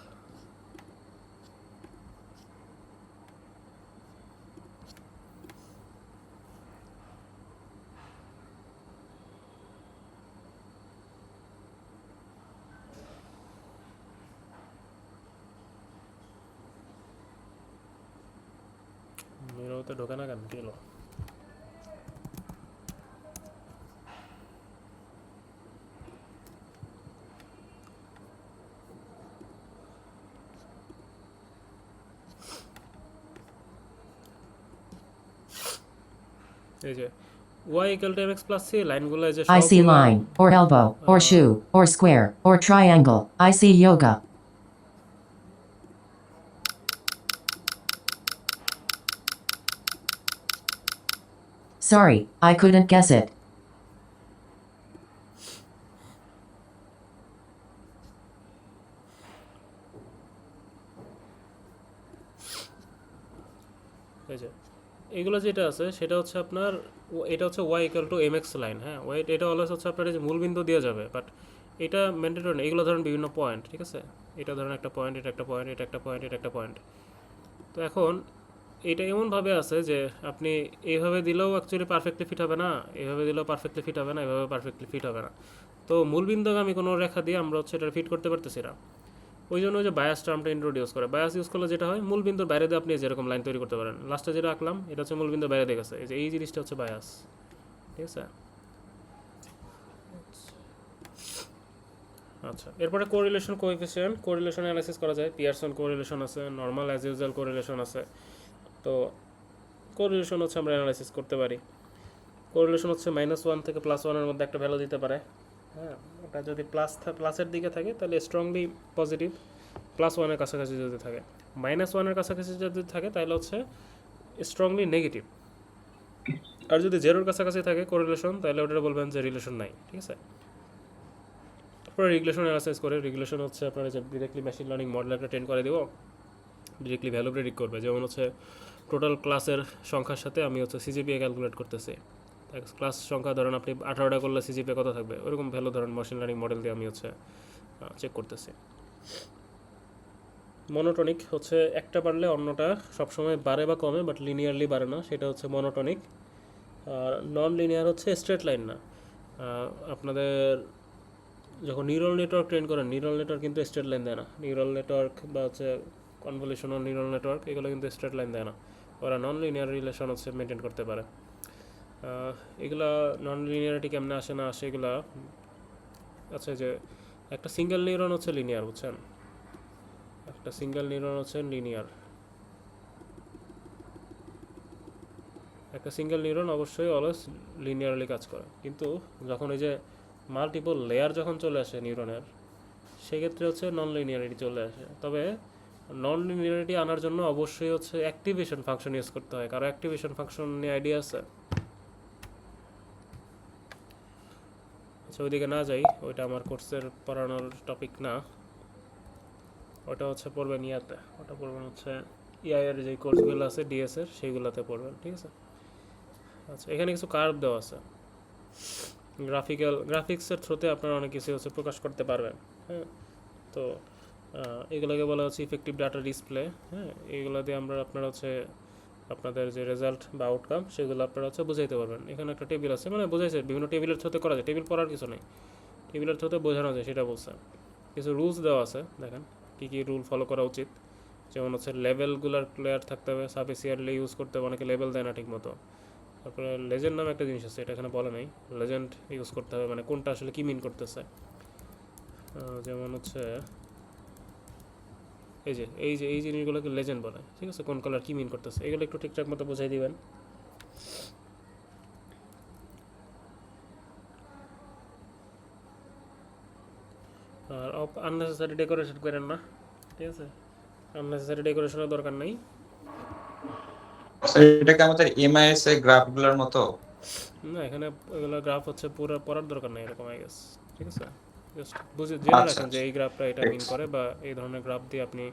মিরোতে ঢোকে না কেন, কি হলো? এই যে y equal to mx plus c লাইনগুলো এই যে I see সবগুলো line, or elbow, or shoe, or square, or triangle. I see yoga. Sorry, I couldn't guess it. এই যে এগুলো যেটা আছে সেটা হচ্ছে আপনার এটা হচ্ছে y equal to mx line. হ্যাঁ, y এটা অলওয়েজ হচ্ছে আপনার এই যে মূলবিন্দু দেওয়া যাবে, বাট এটা ম্যান্ডেটরি না। এগুলো ধরেন বিভিন্ন পয়েন্ট, ঠিক আছে? এটা ধরেন একটা পয়েন্ট, এটা একটা পয়েন্ট, এটা একটা পয়েন্ট, এটা একটা পয়েন্ট। তো এখন এটা এমনভাবে আছে যে আপনি এইভাবে দিলেও অ্যাকচুয়ালি পারফেক্টলি ফিট হবে না, এইভাবে দিলেও পারফেক্টলি ফিট হবে না, এভাবে পারফেক্টলি ফিট হবে না। তো মূলবিন্দুগামী কোনো রেখা দিয়ে আমরা হচ্ছে এটা ফিট করতে পারতেছি না। ওই জন্য ওই যে বায়াস টার্মটা ইন্ট্রোডিউস করে। বায়াস ইউজ করলে যেটা হয়, মূলবিন্দুর বাইরে দিয়ে আপনি যেরকম লাইন তৈরি করতে পারেন। লাস্টে যেটা আঁকলাম এটা হচ্ছে মূলবিন্দুর বাইরে দিয়ে গেছে, এই যে এই জিনিসটা হচ্ছে বায়াস, ঠিক আছে? আচ্ছা, এরপরে কোরিলেশন কোএফিসিয়েন্ট, কোরিলেশন অ্যানালাইসিস করা যায়। পিয়ারসন কোরিলেশন আছে, নর্মাল অ্যাজ ইউজুয়াল কোরিলেশন আছে। তো কোরিলেশন হচ্ছে আমরা অ্যানালাইসিস করতে পারি। কোরিলেশন হচ্ছে -1 থেকে +1 মধ্যে একটা ভ্যালু দিতে পারে। হ্যাঁ, ওটা যদি প্লাসের দিকে থাকে তাহলে স্ট্রংলি পজিটিভ, +1 কাছাকাছি যদি থাকে। -1 কাছাকাছি যদি থাকে তাহলে হচ্ছে স্ট্রংলি নেগেটিভ। আর যদি 0 কাছাকাছি থাকে কোরিলেশন, তাহলে ওটা বলবেন যে রিলেশন নাই, ঠিক আছে? তারপরে রিগ্রেশন অ্যানালাইসিস করে। রিগ্রেশন হচ্ছে আপনার যে ডিরেক্টলি মেশিন লার্নিং মডেল একটা ট্রেন করে দিব, ডিরেক্টলি ভ্যালু প্রেডিক্ট করবে। যেমন হচ্ছে টোটাল ক্লাসের সংখ্যার সাথে আমি হচ্ছে সিজিপিএ ক্যালকুলেট করতেছি। ক্লাস সংখ্যা ধরেন আপনি 18টা করলে সিজিপিএ কত থাকবে, ওরকম ভ্যালু ধরেন মেশিন লার্নিং মডেল দিয়ে আমি হচ্ছে চেক করতেছি। মনোটনিক হচ্ছে একটা বাড়লে অন্যটা সবসময় বাড়ে বা কমে, বাট লিনিয়ারলি বাড়ে না, সেটা হচ্ছে মনোটনিক। আর নন লিনিয়ার হচ্ছে স্ট্রেট লাইন না। আপনাদের যখন নিউরাল নেটওয়ার্ক ট্রেন করেন, নিউরাল নেটওয়ার্ক কিন্তু স্ট্রেট লাইন দেয় না। নিউরাল নেটওয়ার্ক বা হচ্ছে কনভলিউশনাল নিউরাল নেটওয়ার্ক, এগুলো কিন্তু স্ট্রেট লাইন দেয় না, ওরা নন লিনিয়ার রিলেশন হচ্ছে মেনটেন করতে পারে। এগুলা নন লিনিয়ারিটি কেমনে আসে না আসে এগুলা, আচ্ছা যে একটা সিঙ্গেল নিউরন হচ্ছে লিনিয়ার, বুঝছেন? একটা সিঙ্গেল নিউরন হচ্ছে লিনিয়ার, একটা সিঙ্গেল নিউরন অবশ্যই অলওয়েজ লিনিয়ারলি কাজ করে। কিন্তু যখন এই যে মাল্টিপল লেয়ার যখন চলে আসে নিউরনের, সেক্ষেত্রে হচ্ছে নন লিনিয়ারিটি চলে আসে। তবে নন লিনিয়ারিটি আনার জন্য অবশ্যই হচ্ছে অ্যাক্টিভেশন ফাংশন ইউজ করতে হয়। কারো অ্যাক্টিভেশন ফাংশন নিয়ে আইডিয়া আছে? আচ্ছা, ওইদিকে না যাই, ওইটা আমার কোর্সের পড়ানোর টপিক না। ওটা হচ্ছে পড়বেন ইয়াতে, ওটা পড়বেন হচ্ছে ইআইয়ের যে কোর্সগুলো আছে ডিএসের, সেইগুলোতে পড়বেন, ঠিক আছে? আচ্ছা, এখানে কিছু কার্ভ দেওয়া আছে। গ্রাফিক্সের থ্রুতে আপনারা অনেক কিছু হচ্ছে প্রকাশ করতে পারবেন। হ্যাঁ, তো এগুলোকে বলা হচ্ছে ইফেক্টিভ ডাটা ডিসপ্লে। হ্যাঁ, এইগুলো দিয়ে আপনারা হচ্ছে আপনাদের যে রেজাল্ট বা আউটকাম সেগুলো আপনারা হচ্ছে বুঝাইতে পারবেন। এখানে একটা টেবিল আছে, মানে বোঝাইছে বিভিন্ন টেবিলের থ্রুতে করা যায়, টেবিল পড়ার কিছু নেই, টেবিলের থ্রুতে বোঝানো যায় সেটা বলছে। কিছু রুলস দেওয়া আছে, দেখেন কী কী রুল ফলো করা উচিত। যেমন হচ্ছে লেভেলগুলার ক্লিয়ার থাকতে হবে, সাফিসিয়েন্টলি ইউজ করতে হবে, অনেকে লেভেল দেয় না ঠিক মতো। তারপরে লেজেন্ড নামে একটা জিনিস আছে, এটা এখানে বলে নাই, লেজেন্ড ইউজ করতে হবে, মানে কোনটা আসলে কি মিন করতেছে। যেমন হচ্ছে এই জিনিসগুলোকে লেজেন্ড বলে, ঠিক আছে, কোন কালার কি মিন করতেছে এগুলো একটু ঠিকঠাক মতো বোঝাই দিবেন। আর আননেসেসারি ডেকোরেশন করেন না, ঠিক আছে, আননেসেসারি ডেকোরেশনের দরকার নেই। স্যার এটা কি আমাদের এমআইএস এর গ্রাফগুলোর মতো? না, এখানে এগুলো গ্রাফ হচ্ছে পুরো পড়ার দরকার নেই এরকম, আই গেস, ঠিক আছে, জাস্ট বুঝে জেনে আচ্ছা রাখেন যে আচ্ছা, এই গ্রাফটা এটা ঠিক মিন আছে। করে, বা এই ধরনের গ্রাফ দিয়ে আপনি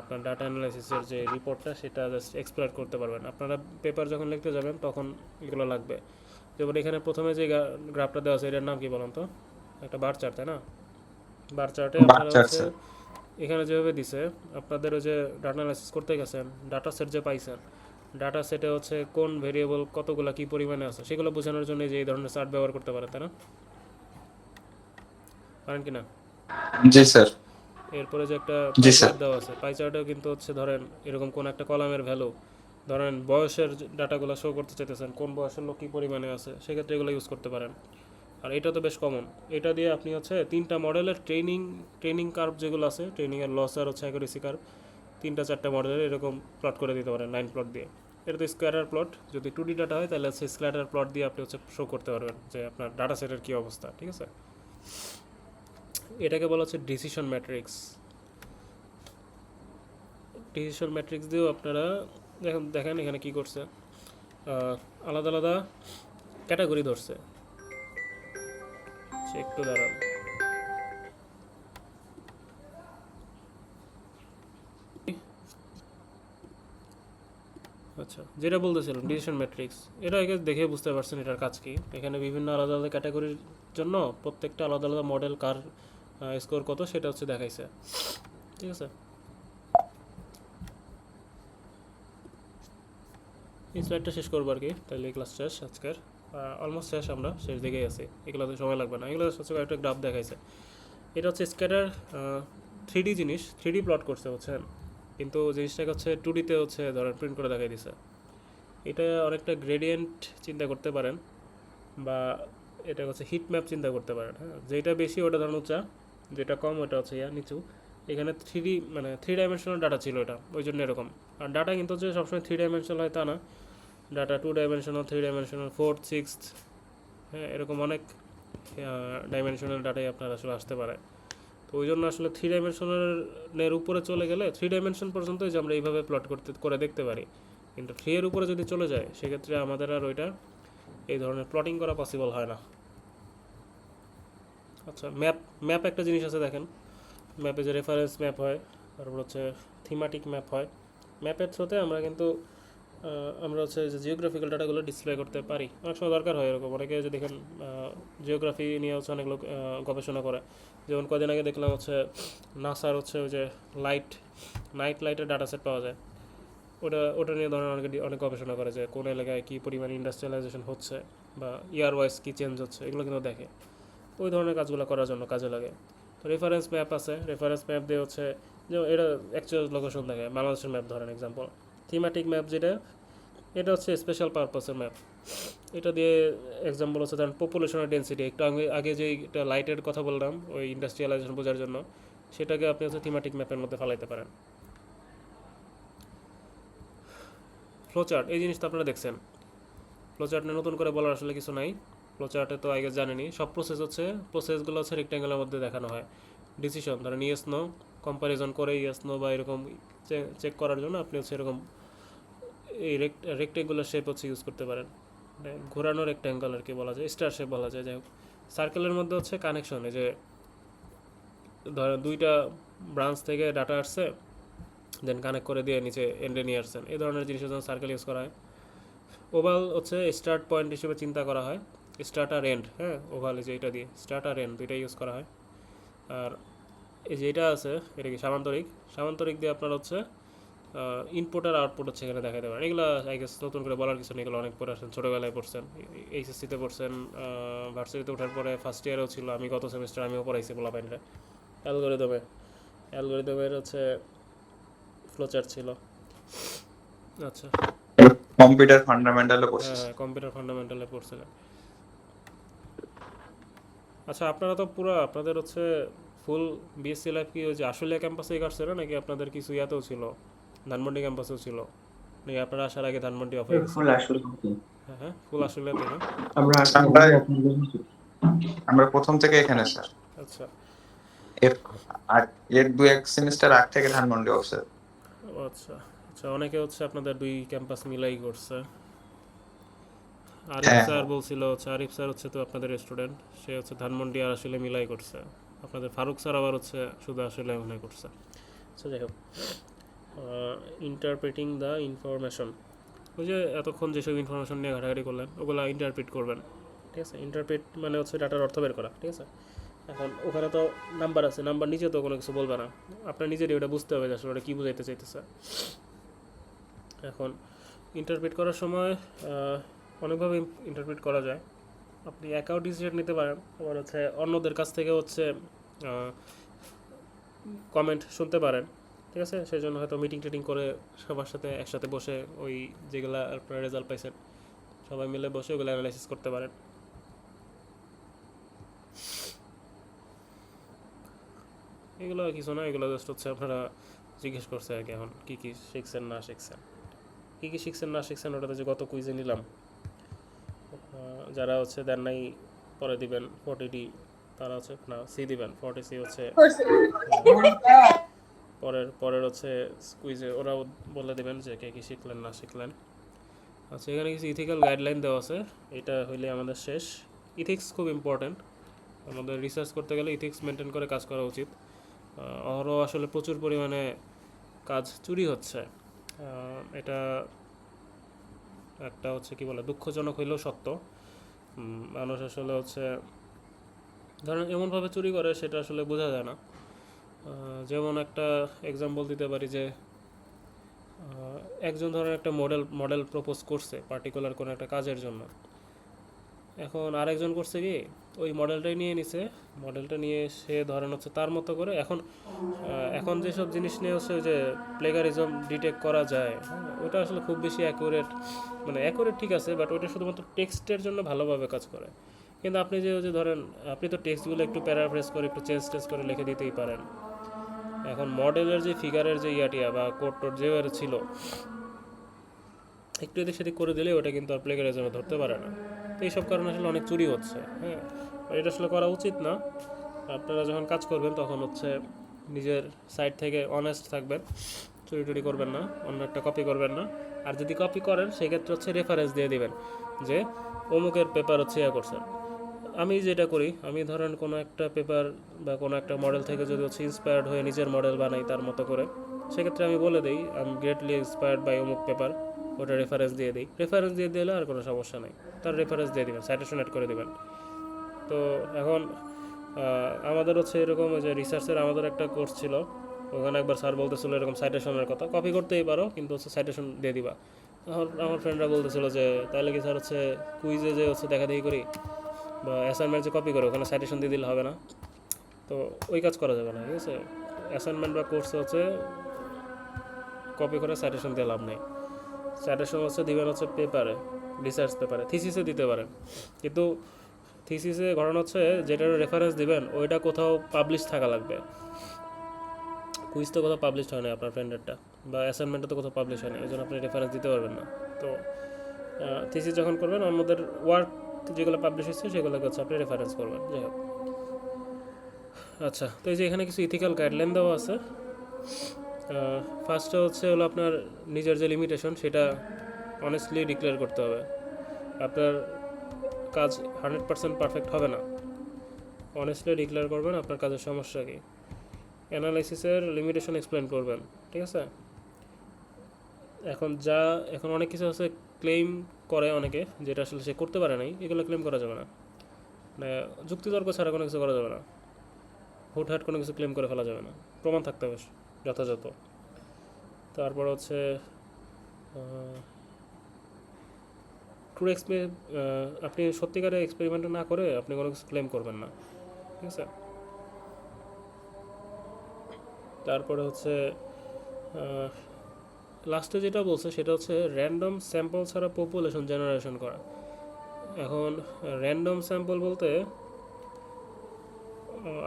আপনার ডাটা অ্যানালাইসিসের যে রিপোর্টটা সেটা জাস্ট এক্সপ্লোর করতে পারবেন। আপনারা পেপার যখন লিখতে যাবেন তখন এগুলো লাগবে। যেমন এখানে প্রথমে যে গ্রাফটা দেওয়া আছে এটার নাম কি বলুন তো? একটা বার চার্ট, তাই না? বার চার্টে আপনারা বাচ্চা হচ্ছে স্যার। এখানে যেভাবে দিছে, আপনাদের ওই যে ডাটা অ্যানালাইসিস করতে গেছেন, ডাটা সেট যে পাইছেন, ডাটা সেটে হচ্ছে কোন ভেরিয়েবল কতগুলো কী পরিমাণে আছে সেগুলো বোঝানোর জন্য যে এই ধরনের চার্ট ব্যবহার করতে পারেন, তাই না? পারেন কি না? জি স্যার। এরপরে যে একটা জি পাই স্যার। চার্ট দেওয়া আছে, পাই চার্টেও কিন্তু হচ্ছে ধরেন এরকম কোন একটা কলামের ভ্যালু, ধরেন বয়সের ডাটাগুলো শো করতে চাইতেছেন, কোন বয়সের লোক কী পরিমাণে আছে, সেক্ষেত্রে এগুলো ইউজ করতে পারেন। আর এটা তো বেশ কমন, এটা দিয়ে আপনি হচ্ছে তিনটা মডেলের ট্রেনিং কার্ভ যেগুলো আছে, ট্রেনিংয়ের লস আর হচ্ছে অ্যাকুরেসি কার্ভ, তিনটা চারটা মডেলের এরকম প্লট করে দিতে পারেন লাইন প্লট দিয়ে। এটা তো স্ক্যাটার প্লট, যদি 2D ডাটা হয় তাহলে হচ্ছে স্ক্যাটার প্লট দিয়ে আপনি হচ্ছে শো করতে পারবেন যে আপনার ডাটা সেটের কী অবস্থা, ঠিক আছে। এটাকে বলা হচ্ছে ডিসিশন ম্যাট্রিক্স। ডিসিশন ম্যাট্রিক্স দিয়েও আপনারা দেখেন এখানে কি করছে, আলাদা আলাদা ক্যাটাগরি ধরছে। একটু দাঁড়ান, আচ্ছা, যেটা বলতেছিলাম ডিসিশন ম্যাট্রিক্স, এটা আগে দেখে বুঝতে পারছেন এটার কাজ কি। এখানে বিভিন্ন আলাদা আলাদা ক্যাটাগরির জন্য প্রত্যেকটা আলাদা আলাদা মডেল কার স্কোর কত সেটা হচ্ছে দেখাইছে, ঠিক আছে। এই স্লাইডটা শেষ করবো আর কি, তাহলে এই ক্লাস শেষ আজকের, অলমোস্ট শেষ, আমরা শেষ দিকেই আছি, এগুলোতে সময় লাগবে না। এগুলো হচ্ছে একটা গ্রাফ দেখাইছে, এটা হচ্ছে স্ক্যাটার 3D জিনিস, 3D প্লট করছে বুঝছেন, কিন্তু জিনিসটাকে হচ্ছে 2Dতে হচ্ছে ধরেন প্রিন্ট করে দেখাই দিছে। এটা অনেকটা গ্রেডিয়েন্ট চিন্তা করতে পারেন, বা এটা হচ্ছে হিট ম্যাপ চিন্তা করতে পারেন। হ্যাঁ, যেটা বেশি ওটা ধরুন উঁচা, যেটা কম ওটা হচ্ছে নিচু। এখানে 3D মানে 3 ডাইমেনশনাল ডাটা ছিল এটা, ওই জন্য এরকম। আর ডাটা কিন্তু হচ্ছে সবসময় 3 ডাইমেনশনাল হয় তা না, data 2 dimensional, 3 dimensional, 4th 6th, হ্যাঁ, এরকম অনেক ডাইমেনশনাল ডাটাই আপনার আসলে আসতে পারে। তো ওই জন্য আসলে 3 ডাইমেনশনের উপরে চলে গেলে 3 ডাইমেনশন পর্যন্তই যে আমরা এইভাবে প্লট করে দেখতে পারি, কিন্তু 3 এর উপরে যদি চলে যায় সেক্ষেত্রে আমাদের আর ওইটা এই ধরনের প্লটিং করা পসিবল হয় না। আচ্ছা, ম্যাপ একটা জিনিস আছে দেখেন, ম্যাপে যে রেফারেন্স ম্যাপ হয়, তারপর হচ্ছে থিমাটিক ম্যাপ হয়। ম্যাপের থ্রুতে আমরা কিন্তু আমরা হচ্ছে যে জিওগ্রাফিক্যাল ডাটাগুলো ডিসপ্লে করতে পারি, অনেক সময় দরকার হয় এরকম। অনেকে যে দেখেন জিওগ্রাফি নিয়ে হচ্ছে অনেক লোক গবেষণা করে, যেমন কদিন আগে দেখলাম হচ্ছে নাসার হচ্ছে ওই যে নাইট লাইটের ডাটা সেট পাওয়া যায়, ওটা নিয়ে ধরেন অনেক গবেষণা করে যে কোন এলাকায় কী পরিমাণ ইন্ডাস্ট্রিয়ালাইজেশন হচ্ছে, বা ইয়ার ওয়াইজ কী চেঞ্জ হচ্ছে, এগুলো কিন্তু দেখে, ওই ধরনের কাজগুলো করার জন্য কাজে লাগে। তো রেফারেন্স ম্যাপ আছে, রেফারেন্স ম্যাপ দিয়ে হচ্ছে যে এটা অ্যাকচুয়াল লোকেশন দেখে, বাংলাদেশের ম্যাপ ধরেন এক্সাম্পল। থিমেটিক ম্যাপ যেটা, এটা হচ্ছে স্পেশাল পারপাসের ম্যাপ। এটা দিয়ে এক্সাম্পল হচ্ছে ধরেন পপুলেশনের ডেন্সিটি, একটু আগে যে একটা লাইটের কথা বললাম ওই ইন্ডাস্ট্রিয়ালাইজেশন বোঝার জন্য, সেটাকে আপনি হচ্ছে থিমেটিক ম্যাপের মধ্যে ফেলাইতে পারেন। ফ্লোচার্ট, এই জিনিসটা আপনারা দেখছেন, ফ্লোচার্ট নিয়ে নতুন করে বলার আসলে কিছু নাই। ফ্লোচার্টে তো আগে জানেনি, সব প্রসেসগুলো হচ্ছে রেক্ট্যাঙ্গেলের মধ্যে দেখানো হয়। ডিসিশন ধরেন ইয়েস নো, কম্প্যারিজন করে ইয়েস নো বা এরকম চেক করার জন্য আপনি হচ্ছে এরকম এই রেক্ট্যাঙ্গুলার শেপ হচ্ছে ইউজ করতে পারেন, মানে ঘোরানো রেক্ট্যাঙ্গল আর কি বলা যায়, স্টার শেপ বলা যায়। যাই হোক, সার্কেলের মধ্যে হচ্ছে কানেকশন, এই যে ধরেন দুইটা ব্রাঞ্চ থেকে ডাটা আসছে, দেন কানেক্ট করে দিয়ে নিচে এন্ডে নিয়ে আসছেন, এই ধরনের জিনিসের জন্য সার্কেল ইউজ করা হয়। ওভাল হচ্ছে স্টার্ট পয়েন্ট হিসেবে চিন্তা করা হয়, স্টার্ট আর এন্ড, হ্যাঁ, ওভাল যে এটা দিয়ে স্টার্ট আর এন্ড দুইটা ইউজ করা হয়। আর এই যে এটা আছে এটা কি সামান্তরিক দিয়ে আপনার হচ্ছে ইনপুট আর আউটপুট হচ্ছে এখানে দেখাতে পারেন। এগুলো আই গেস নতুন করে বলার কিছু নেই, এগুলো অনেক পড়ে আসেন, ছোটোবেলায় পড়ছেন, এইচএসসিতে পড়ছেন, ভার্সিটিতে ওঠার পরে ফার্স্ট ইয়ারেও ছিল, আমি গত সেমিস্টার আমিও পড়াইছি পোলাপাইনরা। অ্যালগোরিদমের হচ্ছে ফ্লোচার্ট ছিল। আচ্ছা, কম্পিউটার ফান্ডামেন্টালও হ্যাঁ পড়ছিস? হ্যাঁ, কম্পিউটার ফান্ডামেন্টালে পড়ছিলেন। আচ্ছা, আপনারা তো পুরো আপনাদের হচ্ছে ফুল বিএসসি লাইফ কি ওই যে আশুলিয়া ক্যাম্পাসেই কাটছে না, নাকি আপনাদের কিছু ইয়াতেও ছিল, ধানমন্ডি ক্যাম্পাসেও ছিল, নাকি আপনারা আসার আগে ধানমন্ডি অফ হয়ে গেছে? ফুল আসলে হ্যাঁ হ্যাঁ, ফুল আশুলিয়াতে না? আমরা আমরা আমরা প্রথম থেকে এখানে স্যার। আচ্ছা এর এর 2-1 সেমিস্টার আগ থেকে ধানমন্ডি অফিসে। আচ্ছা আচ্ছা, অনেকে হচ্ছে আপনাদের দুই ক্যাম্পাস মিলাই করছে। আরিফ হ্যাঁ স্যার বলছিল হচ্ছে, আরিফ স্যার হচ্ছে তো আপনাদের স্টুডেন্ট, সে হচ্ছে ধানমন্ডি আর আসলে মিলাই করছে। আপনাদের ফারুক স্যার আবার হচ্ছে শুধু আসলে মনে করছে। আচ্ছা যাই হোক, ইন্টারপ্রেটিং দ্য ইনফরমেশন, ওই যে এতক্ষণ যেসব ইনফরমেশন নিয়ে ঘাটাঘাটি করলেন ওগুলো ইন্টারপ্রিট করবেন, ঠিক আছে? ইন্টারপ্রিট মানে হচ্ছে ডাটার অর্থ বের করা, ঠিক আছে? এখন ওখানে তো নাম্বার আছে, নাম্বার নিচে তো কোনো কিছু বলবে না, আপনার নিজেরই ওটা বুঝতে হবে যে আসলে ওটা কী বুঝাইতে চাইতেছে। এখন ইন্টারপ্রিট করার সময় অনেকভাবে ইন্টারপ্রিট করা যায়। আপনি একাও ডিসিশন নিতে পারেন, আবার হচ্ছে অন্যদের কাছ থেকে হচ্ছে কমেন্ট শুনতে পারেন, ঠিক আছে? সেই জন্য হয়তো মিটিং টিটিং করে সবার সাথে একসাথে বসে ওই যেগুলো আপনারা রেজাল্ট পাইছেন সবাই মিলে বসে ওগুলো অ্যানালাইসিস করতে পারেন। এগুলো কিছু না, এগুলো জাস্ট হচ্ছে আপনারা জিজ্ঞেস করছে আর কি, এখন কী কী শিখছেন না শিখছেন, কী কী শিখছেন না শিখছেন ওটাতে যে গত কুইজে নিলাম। যারা হচ্ছে দেন নাই পরে দিবেন 40D, তারা হচ্ছে না সি দিবেন 40C হচ্ছে পরের হচ্ছে কুইজে ওরাও বলে দেবেন যে কে কী শিখলেন না শিখলেন। আচ্ছা, এখানে কিছু ইথিক্যাল গাইডলাইন দেওয়া আছে, এটা হইলে আমাদের শেষ। ইথিক্স খুব ইম্পর্ট্যান্ট, আমাদের রিসার্চ করতে গেলে ইথিক্স মেনটেন করে কাজ করা উচিত। অহরহ আসলে প্রচুর পরিমাণে কাজ চুরি হচ্ছে, এটা একটা হচ্ছে কি বলে দুঃখজনক হইলেও সত্য। মানুষ আসলে হচ্ছে ধরেন এমনভাবে চুরি করে সেটা আসলে বোঝা যায় না। যেমন একটা এক্সাম্পল দিতে পারি যে একজন ধরেন একটা মডেল প্রপোজ করছে পার্টিকুলার কোনো একটা কাজের জন্য, এখন আরেকজন করছে কি ওই মডেলটাই নিয়ে নিছে, মডেলটা নিয়ে সে ধরেন হচ্ছে তার মতো করে এখন যেসব জিনিস নিয়ে হচ্ছে ওই যে প্লেগারিজম ডিটেক্ট করা যায়, ওটা আসলে খুব বেশি অ্যাকুরেট, মানে অ্যাকুরেট ঠিক আছে, বাট ওইটা শুধুমাত্র টেক্সটের জন্য ভালোভাবে কাজ করে। কিন্তু আপনি যে ওই যে ধরেন আপনি তো টেক্সটগুলো একটু প্যারাফ্রেজ করে একটু চেঞ্জ করে লিখে দিতেই পারেন। এখন মডেলের যে ফিগারের যে ইয়াটিয়া বা কোড টোড যে ছিল একটু এদিক সেদিক করে দিলে ওটা কিন্তু আর প্লেগারিজমে ধরতে পারে না। তো এইসব কারণে আসলে অনেক চুরি হচ্ছে। হ্যাঁ, এটা আসলে করা উচিত না। আপনারা যখন কাজ করবেন তখন হচ্ছে নিজের সাইড থেকে অনেস্ট থাকবেন, চুরি টুরি করবেন না, অন্য একটা কপি করবেন না। আর যদি কপি করেন সেক্ষেত্রে হচ্ছে রেফারেন্স দিয়ে দিবেন যে অমুকের পেপার হচ্ছে ইয়া করছেন। আমি যেটা করি, আমি ধরেন কোনো একটা পেপার বা কোনো একটা মডেল থেকে যদি হচ্ছে ইন্সপায়ার্ড হয়ে নিজের মডেল বানাই তার মতো করে, সেক্ষেত্রে আমি বলে দিই আমি গ্রেটলি ইন্সপায়ার্ড বাই অমুক পেপার, ওটা রেফারেন্স দিয়ে দিই। রেফারেন্স দিয়ে দিলে আর কোনো সমস্যা নেই, তার রেফারেন্স দিয়ে দেবেন, সাইটেশন অ্যাড করে দেবেন। তো এখন আমাদের হচ্ছে এরকম যে রিসার্চের আমাদের একটা কোর্স ছিল, ওখানে একবার স্যার বলতেছিল এরকম সাইটেশনের কথা, কপি করতেই পারো কিন্তু হচ্ছে সাইটেশন দিয়ে দিবা। তখন আমার ফ্রেন্ডরা বলতেছিল যে তাহলে কি স্যার হচ্ছে কুইজে যে হচ্ছে দেখা দেখি করি বা অ্যাসাইনমেন্ট যে কপি করে ওখানে সাইটেশন দিয়ে দিলে হবে না? তো ওই কাজ করা যাবে না, ঠিক আছে? অ্যাসাইনমেন্ট বা কোর্সে হচ্ছে কপি করে সাইটেশন দিয়ে লাভ নেই। সাইটেশন হচ্ছে দিবেন হচ্ছে পেপারে, রিসার্চ পেপারে, থিসিসে দিতে পারেন, কিন্তু থিসিসে ঘটনা হচ্ছে যেটার রেফারেন্স দিবেন ওইটা কোথাও পাবলিশ থাকা লাগবে। কুইজ তো কোথাও পাবলিশ হয় না আপনার ফ্রেন্ডেরটা, বা অ্যাসাইনমেন্টটা তো কোথাও পাবলিশ হয় না, এই জন্য আপনি রেফারেন্স দিতে পারবেন না। তো থিসিস যখন করবেন অন্যদের ওয়ার্ক যেগুলো পাবলিশ হচ্ছে সেগুলোকে হচ্ছে আপনি রেফারেন্স করবেন। যাই হোক, আচ্ছা, তো এই যে এখানে কিছু ইথিক্যাল গাইডলাইন দেওয়া আছে। ফার্স্টে হচ্ছে হলো আপনার নিজের যে লিমিটেশন সেটা অনেস্টলি ডিক্লেয়ার করতে হবে। আপনার কাজ 100% পারফেক্ট হবে না, অনেস্টলি ডিক্লেয়ার করবেন আপনার কাজের সমস্যা কী। অ্যানালাইসিসের লিমিটেশন এক্সপ্লেন করবেন, ঠিক আছে? এখন অনেক কিছু আছে ক্লেম করে অনেকে, যেটা আসলে সে করতে পারে নাই, এগুলো ক্লেম করা যাবে না। মানে যুক্তিতর্ক ছাড়া কোনো কিছু করা যাবে না, হুটহাট কোনো কিছু ক্লেম করে ফেলা যাবে না, প্রমাণ থাকতে হবে যথাযথ। তারপর হচ্ছে আপনি সত্যিকারে এক্সপেরিমেন্ট না করে আপনি কোনো কিছু ক্লেম করবেন না, ঠিক আছে? তারপরে হচ্ছে লাস্টে যেটা বলছে সেটা হচ্ছে র্যান্ডম স্যাম্পল ছাড়া পপুলেশন জেনারেশন করা। এখন র্যান্ডম স্যাম্পল বলতে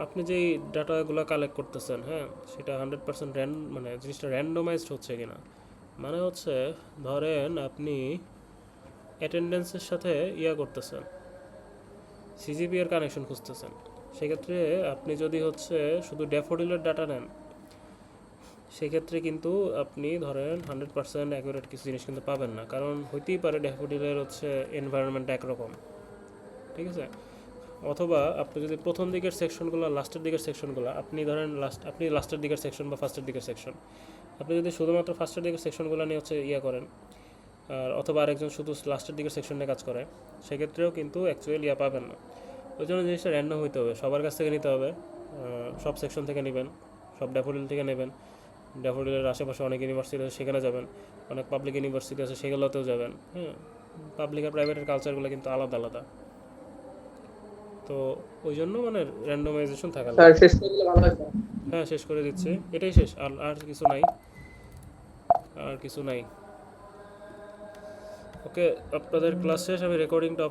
আপনি যেই ডাটাগুলো কালেক্ট করতেছেন, হ্যাঁ, সেটা 100% মানে জিনিসটা র্যান্ডমাইজড হচ্ছে কিনা। মানে হচ্ছে ধরেন আপনি অ্যাটেন্ডেন্সের সাথে করতেছেন, সিজিপি এর কানেকশন খুঁজতেছেন, সেক্ষেত্রে আপনি যদি হচ্ছে শুধু ড্যাফোডিলের ডাটা নেন, সেক্ষেত্রে কিন্তু আপনি ধরেন 100% অ্যাকুরেট কিছু জিনিস কিন্তু পাবেন না, কারণ হইতেই পারে ড্যাফোডিলের হচ্ছে এনভায়রনমেন্ট একরকম, ঠিক আছে। অথবা আপনি যদি প্রথম দিকের সেকশনগুলো, লাস্টের দিকের সেকশনগুলো, আপনি ধরেন আপনি লাস্টের দিকের সেকশন বা ফার্স্টের দিকের সেকশন, আপনি যদি শুধুমাত্র ফার্স্টের দিকের সেকশনগুলো নিয়ে হচ্ছে করেন, আর অথবা আরেকজন শুধু লাস্টের দিকের সেকশন নিয়ে কাজ করে, সেক্ষেত্রেও কিন্তু অ্যাকচুয়ালি পাবেন না। ওই জন্য জিনিসটা র্যান্ডম হইতে হবে, সবার কাছ থেকে নিতে হবে, সব সেকশন থেকে নেবেন, সব ড্যাফোডিল থেকে নেবেন। ড্যাফোডিলের আশেপাশে অনেক ইউনিভার্সিটি আছে, সেখানে যাবেন, অনেক পাবলিক ইউনিভার্সিটি আছে, সেগুলোতেও যাবেন, হ্যাঁ। পাবলিক আর প্রাইভেটের কালচারগুলো কিন্তু আলাদা আলাদা, তো ওই জন্য মানে র্যান্ডমাইজেশন থাকা স্যার লাগে। শেষ করে দিলে ভালো হয়। হ্যাঁ, শেষ করে দিচ্ছি, এটাই শেষ, আর আর কিছু নাই, আর কিছু নাই। ওকে, আপনাদের ক্লাস শেষ, আমি রেকর্ডিংটা